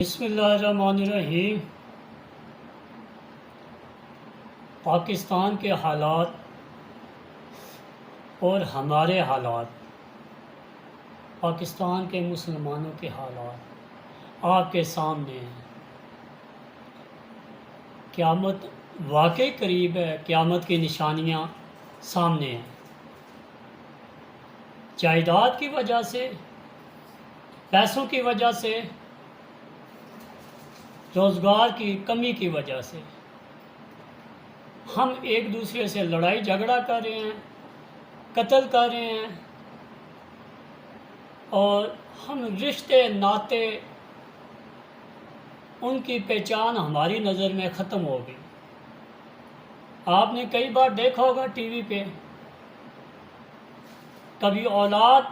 بسم اللہ الرحمن الرحیم۔ پاکستان کے حالات اور ہمارے حالات، پاکستان کے مسلمانوں کے حالات آپ کے سامنے ہیں۔ قیامت واقعی قریب ہے، قیامت کی نشانیاں سامنے ہیں۔ جائیداد کی وجہ سے، پیسوں کی وجہ سے، روزگار کی کمی کی وجہ سے ہم ایک دوسرے سے لڑائی جھگڑا کر رہے ہیں، قتل کر رہے ہیں، اور ہم رشتے ناطے ان کی پہچان ہماری نظر میں ختم ہو گئی۔ آپ نے کئی بار دیکھا ہوگا ٹی وی پہ، کبھی اولاد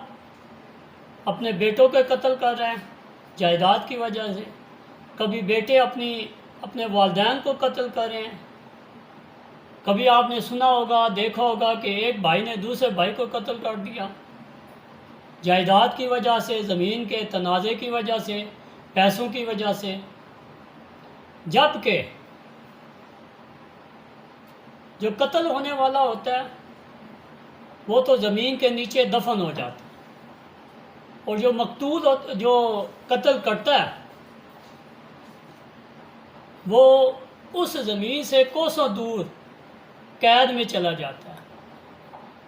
اپنے بیٹوں کے قتل کر رہے ہیں جائیداد کی وجہ سے، کبھی بیٹے اپنے والدین کو قتل کر رہے ہیں، کبھی آپ نے سنا ہوگا، دیکھا ہوگا کہ ایک بھائی نے دوسرے بھائی کو قتل کر دیا جائیداد کی وجہ سے، زمین کے تنازع کی وجہ سے، پیسوں کی وجہ سے، جبکہ جو قتل ہونے والا ہوتا ہے وہ تو زمین کے نیچے دفن ہو جاتا ہے، اور جو مقتول جو قتل کرتا ہے وہ اس زمین سے کوسوں دور قید میں چلا جاتا ہے،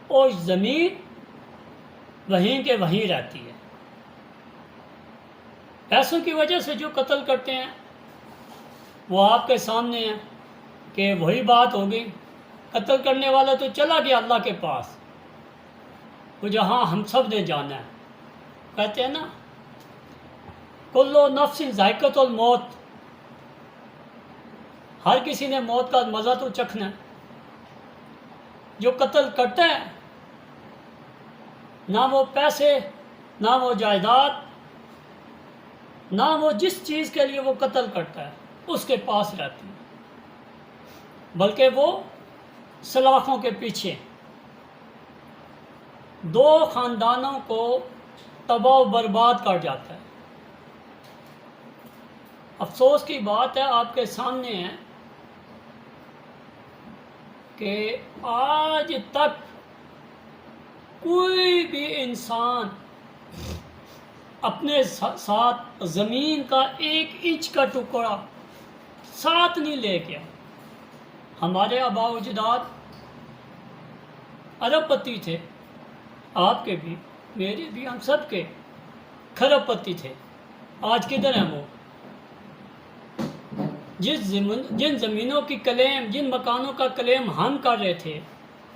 اور زمین وہیں کے وہیں رہتی ہے۔ پیسوں کی وجہ سے جو قتل کرتے ہیں وہ آپ کے سامنے ہے کہ وہی بات ہو گئی، قتل کرنے والا تو چلا گیا اللہ کے پاس، وہ جہاں ہم سب نے جانا ہے۔ کہتے ہیں نا، کلو نفس ذائقۃ الموت، ہر کسی نے موت کا مزہ تو چکھنا ہے۔ جو قتل کرتا ہے، نہ وہ پیسے، نہ وہ جائیداد، نہ وہ جس چیز کے لیے وہ قتل کرتا ہے اس کے پاس رہتی ہے، بلکہ وہ سلاخوں کے پیچھے دو خاندانوں کو تباہ و برباد کر جاتا ہے۔ افسوس کی بات ہے، آپ کے سامنے ہے کہ آج تک کوئی بھی انسان اپنے ساتھ زمین کا 1 انچ کا ٹکڑا ساتھ نہیں لے گیا۔ ہمارے آباء و اجداد ارب پتی تھے، آپ کے بھی، میرے بھی، ہم سب کے کھرب پتی تھے۔ آج کدھر ہیں وہ؟ جن زمینوں کی کلیم، جن مکانوں کا کلیم ہم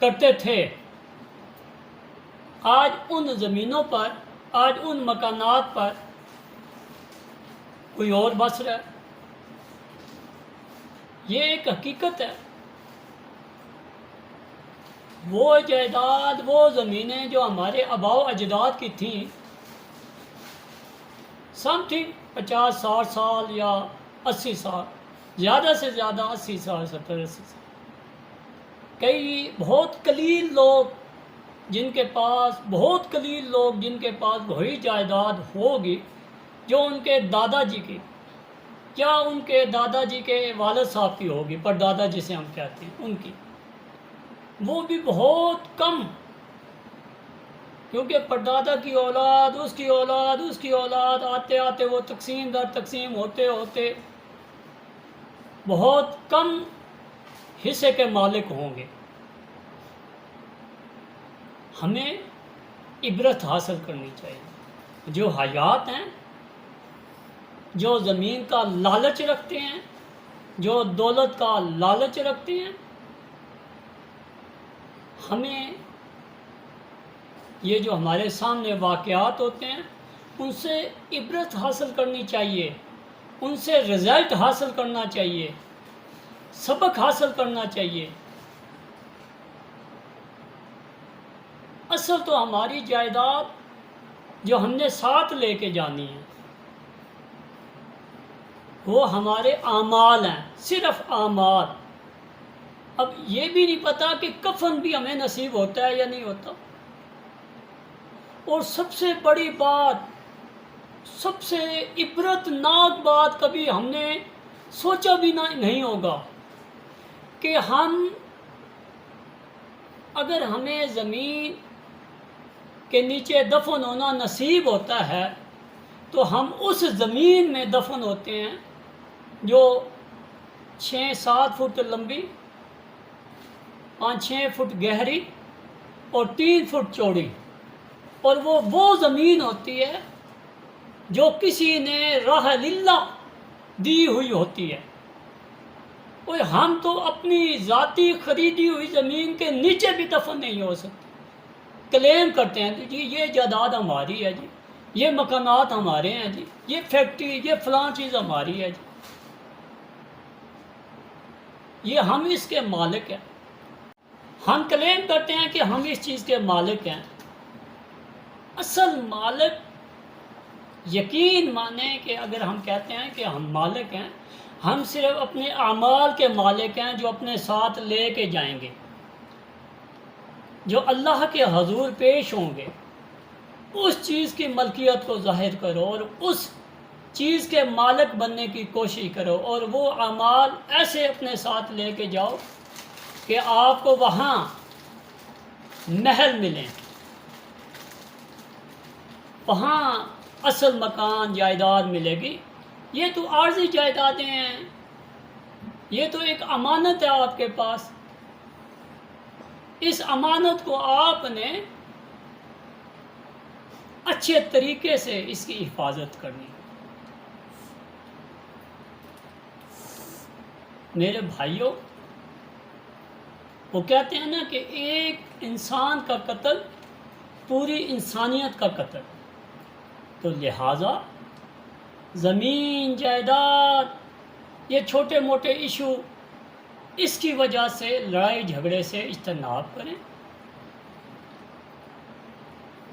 کرتے تھے، آج ان زمینوں پر، آج ان مکانات پر کوئی اور بس رہا ہے۔ یہ ایک حقیقت ہے۔ وہ جائیداد، وہ زمینیں جو ہمارے آباء و اجداد کی تھیں، سم تھنگ 50-60 سال یا 80 سال، زیادہ سے زیادہ 80 سال، 70-80 سال۔ کئی بہت قلیل لوگ جن کے پاس وہی جائیداد ہوگی جو ان کے دادا جی کی یا ان کے دادا جی کے والد صاحب کی ہوگی، پردادا جسے ہم کہتے ہیں، ان کی، وہ بھی بہت کم، کیونکہ پردادا کی اولاد، اس کی اولاد، اس کی اولاد، آتے آتے وہ تقسیم در تقسیم ہوتے ہوتے بہت کم حصے کے مالک ہوں گے۔ ہمیں عبرت حاصل کرنی چاہیے۔ جو حیات ہیں، جو زمین کا لالچ رکھتے ہیں، جو دولت کا لالچ رکھتے ہیں، ہمیں یہ جو ہمارے سامنے واقعات ہوتے ہیں ان سے عبرت حاصل کرنی چاہیے، ان سے رزلٹ حاصل کرنا چاہیے، سبق حاصل کرنا چاہیے۔ اصل تو ہماری جائیداد جو ہم نے ساتھ لے کے جانی ہے وہ ہمارے اعمال ہیں، صرف اعمال۔ اب یہ بھی نہیں پتا کہ کفن بھی ہمیں نصیب ہوتا ہے یا نہیں ہوتا۔ اور سب سے بڑی بات، سب سے عبرت ناک بات کبھی ہم نے سوچا بھی نہیں ہوگا کہ ہم اگر ہمیں زمین کے نیچے دفن ہونا نصیب ہوتا ہے تو ہم اس زمین میں دفن ہوتے ہیں جو 6-7 فٹ لمبی، 5-6 فٹ گہری اور 3 فٹ چوڑی، اور وہ زمین ہوتی ہے جو کسی نے راہ للہ دی ہوئی ہوتی ہے۔ اور ہم تو اپنی ذاتی خریدی ہوئی زمین کے نیچے بھی دفن نہیں ہو سکتے، کلیم کرتے ہیں جی یہ جائیداد ہماری ہے، جی یہ مکانات ہمارے ہیں، جی یہ فیکٹری، یہ فلاں چیز ہماری ہے، جی یہ ہم اس کے مالک ہیں۔ ہم کلیم کرتے ہیں کہ ہم اس چیز کے مالک ہیں، اصل مالک یقین مانیں کہ اگر ہم کہتے ہیں کہ ہم مالک ہیں، ہم صرف اپنے اعمال کے مالک ہیں جو اپنے ساتھ لے کے جائیں گے، جو اللہ کے حضور پیش ہوں گے۔ اس چیز کی ملکیت کو ظاہر کرو اور اس چیز کے مالک بننے کی کوشش کرو، اور وہ اعمال ایسے اپنے ساتھ لے کے جاؤ کہ آپ کو وہاں محل ملیں، وہاں اصل مکان جائیداد ملے گی۔ یہ تو عارضی جائیدادیں ہیں، یہ تو ایک امانت ہے آپ کے پاس، اس امانت کو آپ نے اچھے طریقے سے اس کی حفاظت کرنی۔ میرے بھائیوں، وہ کہتے ہیں نا کہ ایک انسان کا قتل پوری انسانیت کا قتل، تو لہٰذا زمین جائیداد یہ چھوٹے موٹے ایشو اس کی وجہ سے لڑائی جھگڑے سے اجتناب کریں۔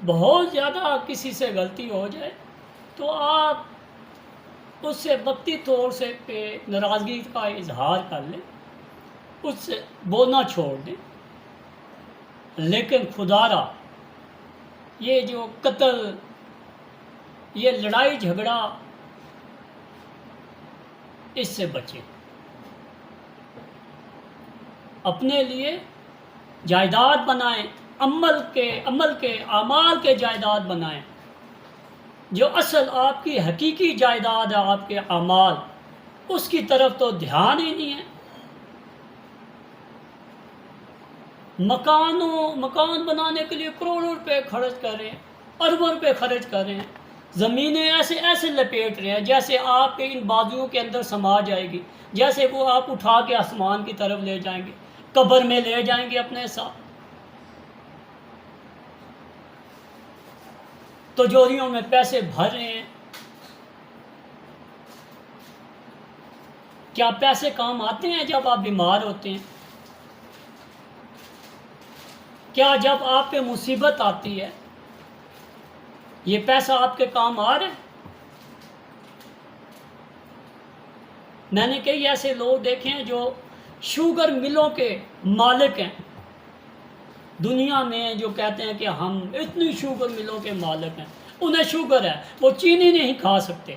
بہت زیادہ کسی سے غلطی ہو جائے تو آپ اس سے وقتی طور سے ناراضگی کا اظہار کر لیں، اس سے بولنا چھوڑ دیں، لیکن خدا را یہ جو قتل، یہ لڑائی جھگڑا، اس سے بچیں۔ اپنے لیے جائیداد بنائیں، عمل کے اعمال کے جائیداد بنائیں، جو اصل آپ کی حقیقی جائیداد ہے آپ کے اعمال، اس کی طرف تو دھیان ہی نہیں ہے۔ مکان بنانے کے لیے کروڑوں روپے خرچ کر رہے ہیں، اربوں روپے خرچ کر رہے ہیں، زمینیں ایسے لپیٹ رہے ہیں جیسے آپ کے ان بازوؤں کے اندر سما جائے گی، جیسے وہ آپ اٹھا کے آسمان کی طرف لے جائیں گے، قبر میں لے جائیں گے اپنے ساتھ۔ تجوریوں میں پیسے بھر رہے ہیں، کیا پیسے کام آتے ہیں جب آپ بیمار ہوتے ہیں؟ کیا جب آپ پہ مصیبت آتی ہے یہ پیسہ آپ کے کام آ رہا ہے؟ میں نے کئی ایسے لوگ دیکھے ہیں جو شوگر ملوں کے مالک ہیں دنیا میں، جو کہتے ہیں کہ ہم اتنی شوگر ملوں کے مالک ہیں، انہیں شوگر ہے، وہ چینی نہیں کھا سکتے۔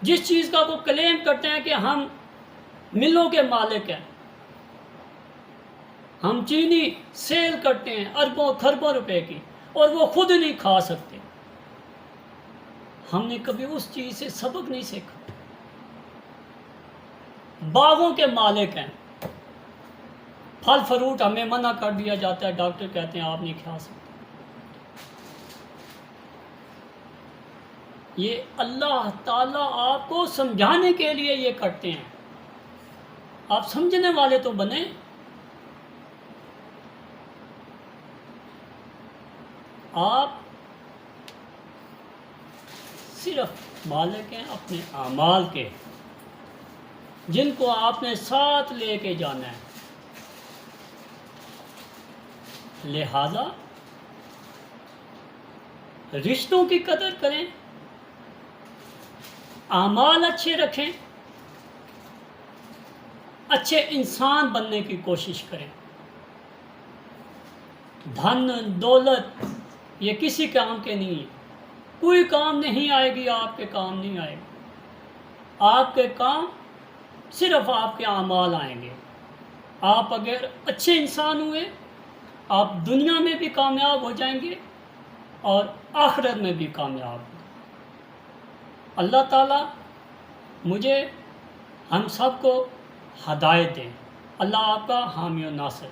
جس چیز کا وہ کلیم کرتے ہیں کہ ہم ملوں کے مالک ہیں، ہم چینی سیل کرتے ہیں اربوں خربوں روپے کی، اور وہ خود نہیں کھا سکتے۔ ہم نے کبھی اس چیز سے سبق نہیں سیکھا۔ باغوں کے مالک ہیں، پھل فروٹ ہمیں منع کر دیا جاتا ہے، ڈاکٹر کہتے ہیں آپ نہیں کھا سکتے۔ یہ اللہ تعالیٰ آپ کو سمجھانے کے لیے یہ کرتے ہیں، آپ سمجھنے والے تو بنیں۔ آپ صرف مالک ہیں اپنے اعمال کے، جن کو آپ نے ساتھ لے کے جانا ہے۔ لہذا رشتوں کی قدر کریں، اعمال اچھے رکھیں، اچھے انسان بننے کی کوشش کریں۔ دھن دولت یہ کسی کام کے نہیں ہے، کوئی کام نہیں آئے گی، آپ کے کام نہیں آئے گی۔ آپ کے کام صرف آپ کے اعمال آئیں گے۔ آپ اگر اچھے انسان ہوئے، آپ دنیا میں بھی کامیاب ہو جائیں گے اور آخرت میں بھی کامیاب ہوں گے۔ اللہ تعالیٰ مجھے ہم سب کو ہدایت دیں۔ اللہ آپ کا حامی و ناصر۔